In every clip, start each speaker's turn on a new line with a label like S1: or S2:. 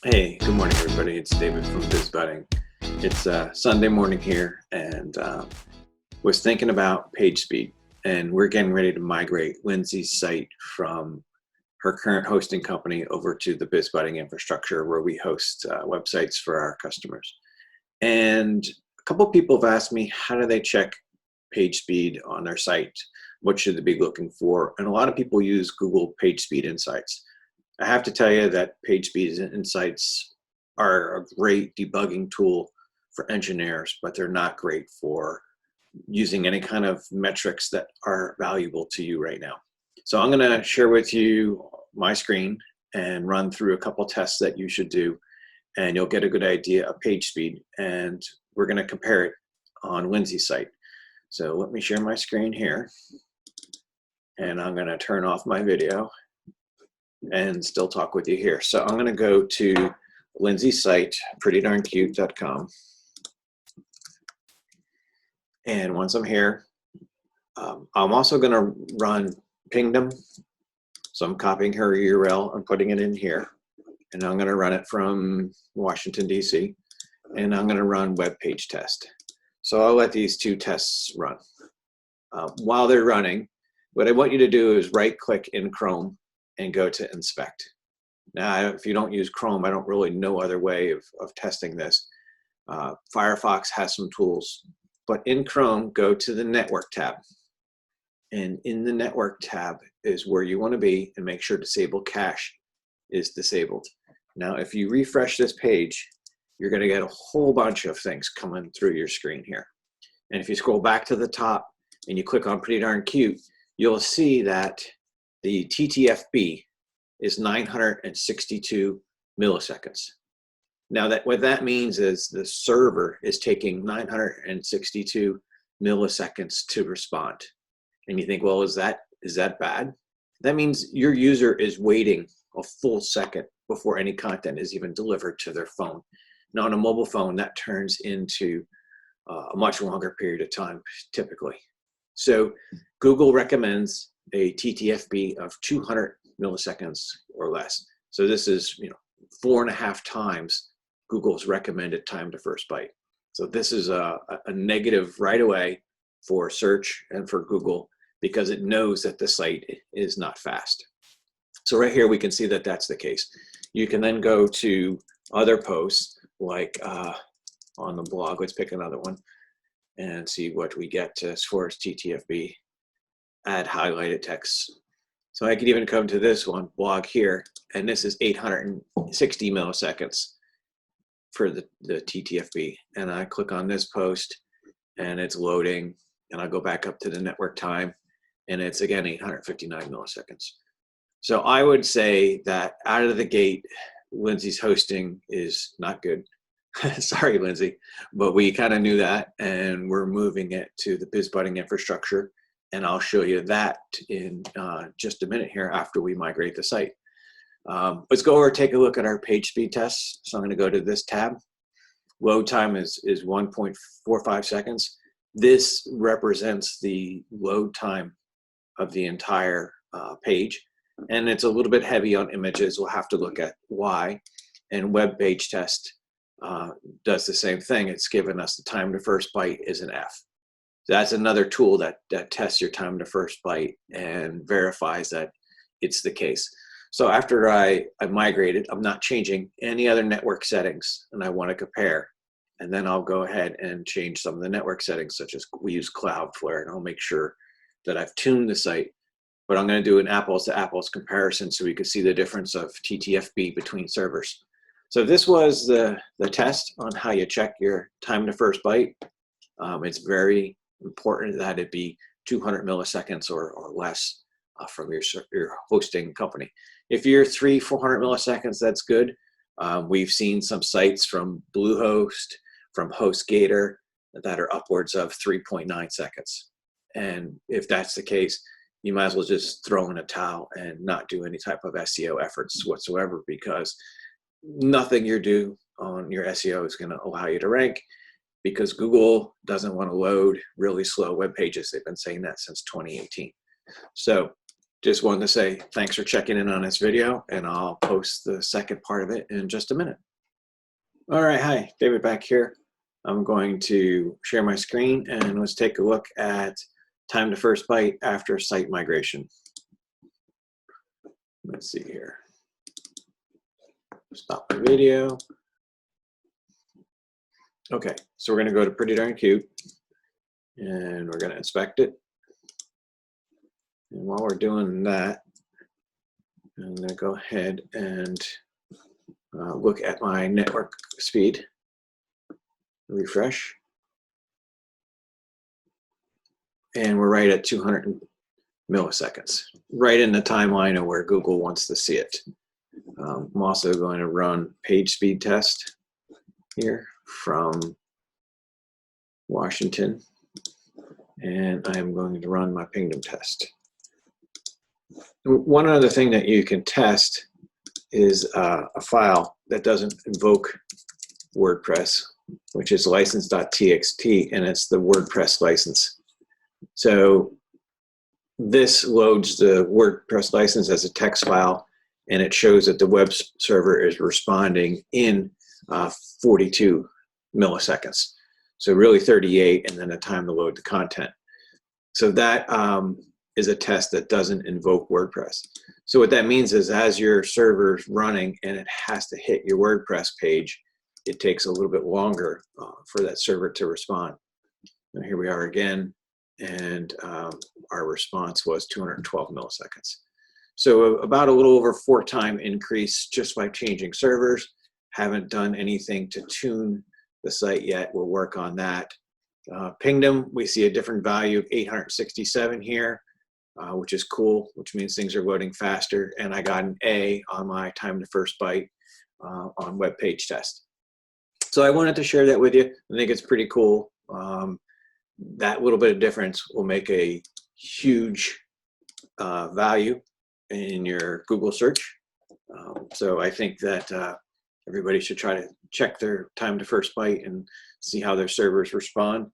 S1: Hey, good morning, everybody. It's David from BizBudding. It's Sunday morning here, and was thinking about page speed, and we're getting ready to migrate Lindsay's site from her current hosting company over to the BizBudding infrastructure, where we host websites for our customers. And a couple people have asked me, how do they check page speed on their site? What should they be looking for? And a lot of people use Google Page Speed Insights. I have to tell you that PageSpeed Insights are a great debugging tool for engineers, but they're not great for using any kind of metrics that are valuable to you right now. So I'm going to share with you my screen and run through a couple tests that you should do, and you'll get a good idea of page speed, and we're going to compare it on Lindsay's site. So let me share my screen here, and I'm going to turn off my video and still talk with you here. So I'm going to go to Lindsay's site, prettydarncute.com. And once I'm here, I'm also going to run Pingdom. So I'm copying her URL and putting it in here. And I'm going to run it from Washington, D.C. And I'm going to run web page test. So I'll let these two tests run. While they're running, what I want you to do is right-click in Chrome and go to inspect. Now, if you don't use Chrome, I don't really know other way of testing this. Firefox has some tools, but in Chrome, go to the network tab. And in the network tab is where you want to be, and make sure disable cache is disabled. Now, if you refresh this page, you're going to get a whole bunch of things coming through your screen here. And if you scroll back to the top and you click on Pretty Darn Cute, you'll see that the TTFB is 962 milliseconds. Now, what that means is the server is taking 962 milliseconds to respond. And you think, well, is that bad? That means your user is waiting a full second before any content is even delivered to their phone. Now, on a mobile phone, that turns into a much longer period of time, typically. So Google recommends a TTFB of 200 milliseconds or less. So this is 4.5 times Google's recommended time to first byte. So this is a negative right away for search and for Google, because it knows that the site is not fast. So right here we can see that that's the case. You can then go to other posts, like on the blog. Let's pick another one and see what we get as far as TTFB. Add highlighted text. So I could even come to this one, blog here, and this is 860 milliseconds for the TTFB. And I click on this post, and it's loading, and I'll go back up to the network time, and it's again 859 milliseconds. So I would say that out of the gate, Lindsay's hosting is not good. Sorry, Lindsay, but we kind of knew that, and we're moving it to the BizBudding infrastructure. And I'll show you that in just a minute here after we migrate the site. Let's go over and take a look at our page speed tests. So I'm going to go to this tab. Load time is 1.45 seconds. This represents the load time of the entire page. And it's a little bit heavy on images. We'll have to look at why. And web page test does the same thing. It's given us the time to first byte is an F. That's another tool that tests your time to first byte and verifies that it's the case. So after I migrated, I'm not changing any other network settings, and I want to compare. And then I'll go ahead and change some of the network settings, such as we use Cloudflare, and I'll make sure that I've tuned the site. But I'm going to do an apples to apples comparison so we can see the difference of TTFB between servers. So this was the test on how you check your time to first byte. It's very important that it be 200 milliseconds or less from your hosting company. If you're 300-400 milliseconds, that's good. We've seen some sites from Bluehost, from HostGator, that are upwards of 3.9 seconds. And if that's the case, you might as well just throw in a towel and not do any type of SEO efforts whatsoever, because nothing you do on your SEO is going to allow you to rank, because Google doesn't want to load really slow web pages. They've been saying that since 2018. So just wanted to say thanks for checking in on this video, and I'll post the second part of it in just a minute. All right, hi, David back here. I'm going to share my screen and let's take a look at time to first byte after site migration. Let's see here. Stop the video. Okay, so we're going to go to Pretty Darn Cute and we're going to inspect it. And while we're doing that, I'm going to go ahead and look at my network speed. Refresh. And we're right at 200 milliseconds, right in the timeline of where Google wants to see it. I'm also going to run page speed test here from Washington, and I'm going to run my pingdom test. One other thing that you can test is a file that doesn't invoke WordPress, which is license.txt, and it's the WordPress license. So this loads the WordPress license as a text file, and it shows that the web server is responding in 42 milliseconds. So really 38, and then the time to load the content. So that is a test that doesn't invoke WordPress. So what that means is as your server's running and it has to hit your WordPress page, it takes a little bit longer for that server to respond. And here we are again, and our response was 212 milliseconds. So about a little over 4-time increase just by changing servers. Haven't done anything to tune the site yet. We'll work on that. Pingdom, we see a different value of 867 here, which is cool, which means things are loading faster. And I got an A on my time to first byte on web page test. So I wanted to share that with you. I think it's pretty cool. That little bit of difference will make a huge value in your Google search. So I think that everybody should try to check their time to first byte and see how their servers respond.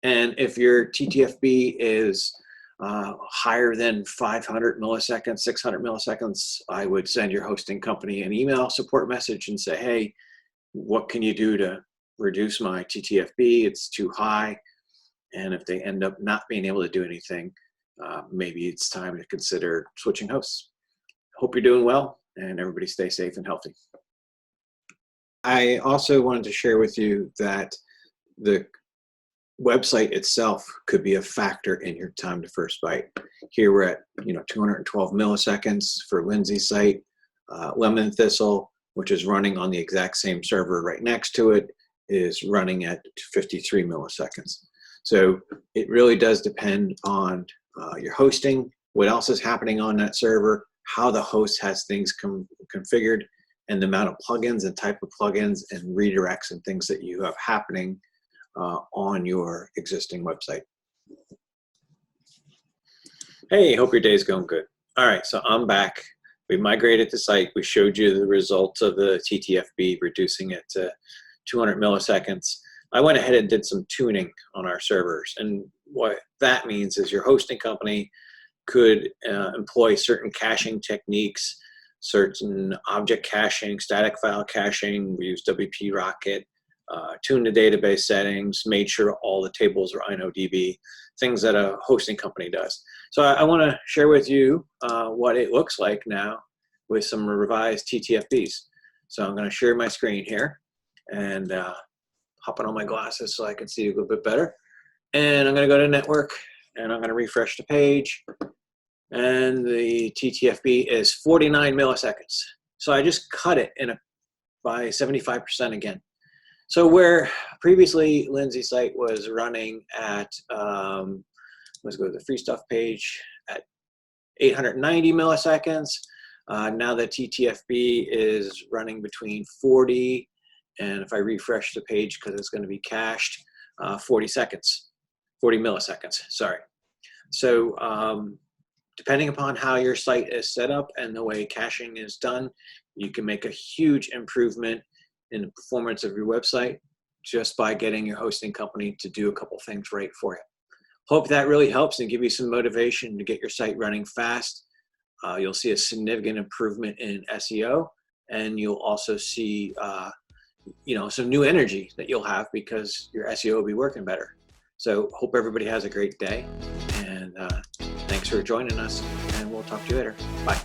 S1: And if your TTFB is higher than 500 milliseconds, 600 milliseconds, I would send your hosting company an email support message and say, hey, what can you do to reduce my TTFB? It's too high. And if they end up not being able to do anything, maybe it's time to consider switching hosts. Hope you're doing well, and everybody stay safe and healthy. I also wanted to share with you that the website itself could be a factor in your time to first byte. Here we're at 212 milliseconds for Lindsay's site. Lemon Thistle, which is running on the exact same server right next to it, is running at 53 milliseconds. So it really does depend on your hosting, what else is happening on that server, how the host has things configured, and the amount of plugins and type of plugins and redirects and things that you have happening on your existing website. Hey, hope your day's going good. All right, so I'm back. We migrated the site. We showed you the results of the TTFB, reducing it to 200 milliseconds. I went ahead and did some tuning on our servers. And what that means is your hosting company could employ certain caching techniques, certain object caching, static file caching. We use WP Rocket, tune the database settings, made sure all the tables are InnoDB, things that a hosting company does. So I want to share with you what it looks like now with some revised TTFBs. So I'm going to share my screen here and hopping on my glasses so I can see a little bit better. And I'm going to go to network and I'm going to refresh the page. And the TTFB is 49 milliseconds. So I just cut it by 75% again. So where previously Lindsay's site was running at, let's go to the free stuff page, at 890 milliseconds. Now the TTFB is running between 40 and if I refresh the page because it's going to be cached, 40 milliseconds, sorry. So depending upon how your site is set up and the way caching is done, you can make a huge improvement in the performance of your website just by getting your hosting company to do a couple things right for you. Hope that really helps and give you some motivation to get your site running fast You'll see a significant improvement in SEO, and you'll also see some new energy that you'll have because your SEO will be working better. So hope everybody has a great day, and thanks for joining us, and we'll talk to you later. Bye.